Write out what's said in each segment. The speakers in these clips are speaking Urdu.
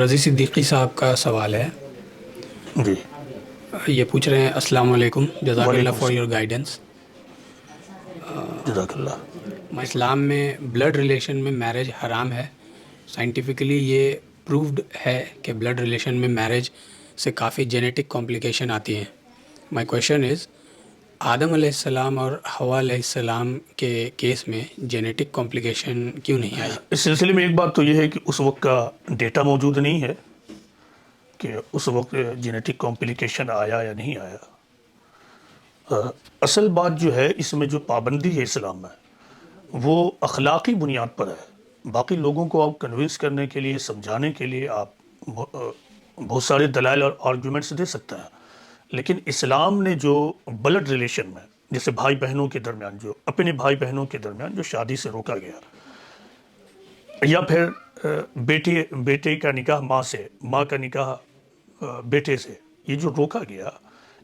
رضی صدیقی صاحب کا سوال ہے. جی. یہ پوچھ رہے ہیں السلام علیکم، جزاک اللہ وعلیکم فار یور السلام. گائیڈنس. جزاک اللہ. اسلام میں بلڈ ریلیشن میں میرج حرام ہے. سائنٹیفکلی یہ پروفڈ ہے کہ بلڈ ریلیشن میں میرج سے کافی جینیٹک کمپلیکیشن آتی ہیں. مائی کویشچن از آدم علیہ السلام اور حوا علیہ السلام کے کیس میں جینیٹک کمپلیکیشن کیوں نہیں آئی؟ اس سلسلے میں ایک بات تو یہ ہے کہ اس وقت کا ڈیٹا موجود نہیں ہے کہ اس وقت جینیٹک کمپلیکیشن آیا یا نہیں آیا. اصل بات جو ہے اس میں جو پابندی ہے اسلام میں وہ اخلاقی بنیاد پر ہے. باقی لوگوں کو آپ کنونس کرنے کے لیے، سمجھانے کے لیے آپ بہت سارے دلائل اور آرگومنٹس دے سکتے ہیں، لیکن اسلام نے جو بلڈ ریلیشن میں جیسے بھائی بہنوں کے درمیان، جو اپنے بھائی بہنوں کے درمیان جو شادی سے روکا گیا، یا پھر بیٹے کا نکاح ماں سے، ماں کا نکاح بیٹے سے، یہ جو روکا گیا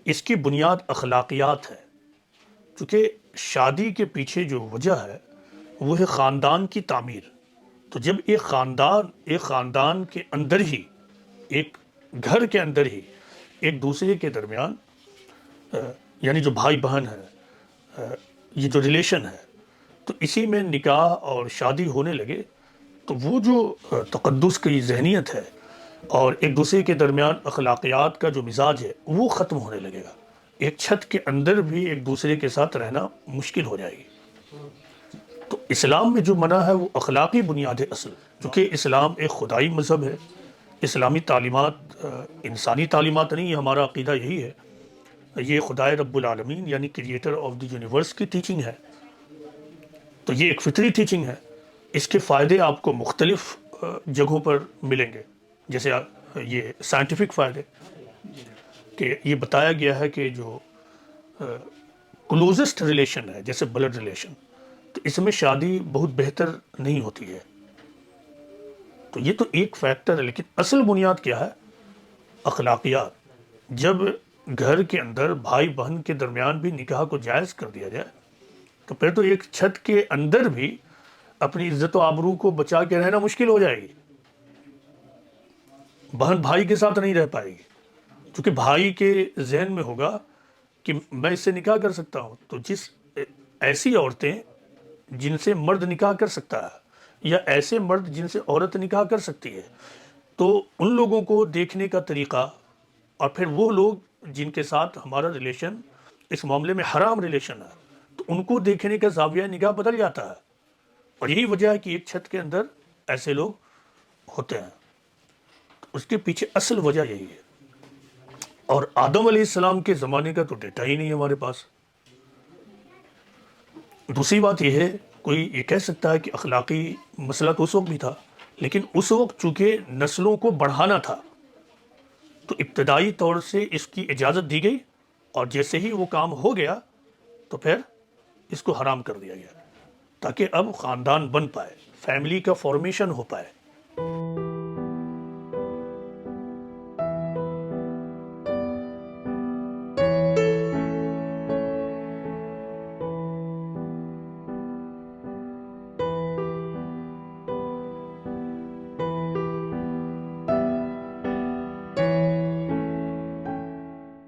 اس کی بنیاد اخلاقیات ہے. چونکہ شادی کے پیچھے جو وجہ ہے وہ ہے خاندان کی تعمیر. تو جب ایک خاندان کے اندر ہی، ایک گھر کے اندر ہی ایک دوسرے کے درمیان یعنی جو بھائی بہن ہے، یہ جو ریلیشن ہے، تو اسی میں نکاح اور شادی ہونے لگے تو وہ جو تقدس کی ذہنیت ہے اور ایک دوسرے کے درمیان اخلاقیات کا جو مزاج ہے وہ ختم ہونے لگے گا. ایک چھت کے اندر بھی ایک دوسرے کے ساتھ رہنا مشکل ہو جائے گی. تو اسلام میں جو منع ہے وہ اخلاقی بنیاد ہے اصل. چونکہ اسلام ایک خدائی مذہب ہے، اسلامی تعلیمات انسانی تعلیمات نہیں، ہمارا عقیدہ یہی ہے. یہ خدائے رب العالمین یعنی کریٹر آف دی یونیورس کی ٹیچنگ ہے. تو یہ ایک فطری ٹیچنگ ہے. اس کے فائدے آپ کو مختلف جگہوں پر ملیں گے. جیسے یہ سائنٹیفک فائدے کہ یہ بتایا گیا ہے کہ جو کلوزسٹ ریلیشن ہے جیسے بلڈ ریلیشن، تو اس میں شادی بہت بہتر نہیں ہوتی ہے. تو یہ تو ایک فیکٹر ہے، لیکن اصل بنیاد کیا ہے؟ اخلاقیات. جب گھر کے اندر بھائی بہن کے درمیان بھی نکاح کو جائز کر دیا جائے تو پھر تو ایک چھت کے اندر بھی اپنی عزت و آبرو کو بچا کے رہنا مشکل ہو جائے گی. بہن بھائی کے ساتھ نہیں رہ پائے گی، کیونکہ بھائی کے ذہن میں ہوگا کہ میں اس سے نکاح کر سکتا ہوں. تو ایسی عورتیں جن سے مرد نکاح کر سکتا ہے یا ایسے مرد جن سے عورت نکاح کر سکتی ہے، تو ان لوگوں کو دیکھنے کا طریقہ، اور پھر وہ لوگ جن کے ساتھ ہمارا ریلیشن اس معاملے میں حرام ریلیشن ہے، تو ان کو دیکھنے کا زاویہ نگاہ بدل جاتا ہے. اور یہی وجہ ہے کہ ایک چھت کے اندر ایسے لوگ ہوتے ہیں. اس کے پیچھے اصل وجہ یہی ہے. اور آدم علیہ السلام کے زمانے کا تو ڈیٹا ہی نہیں ہے ہمارے پاس. دوسری بات یہ ہے، کوئی یہ کہہ سکتا ہے کہ اخلاقی مسئلہ تو اس وقت بھی تھا، لیکن اس وقت چونکہ نسلوں کو بڑھانا تھا تو ابتدائی طور سے اس کی اجازت دی گئی، اور جیسے ہی وہ کام ہو گیا تو پھر اس کو حرام کر دیا گیا، تاکہ اب خاندان بن پائے، فیملی کا فارمیشن ہو پائے.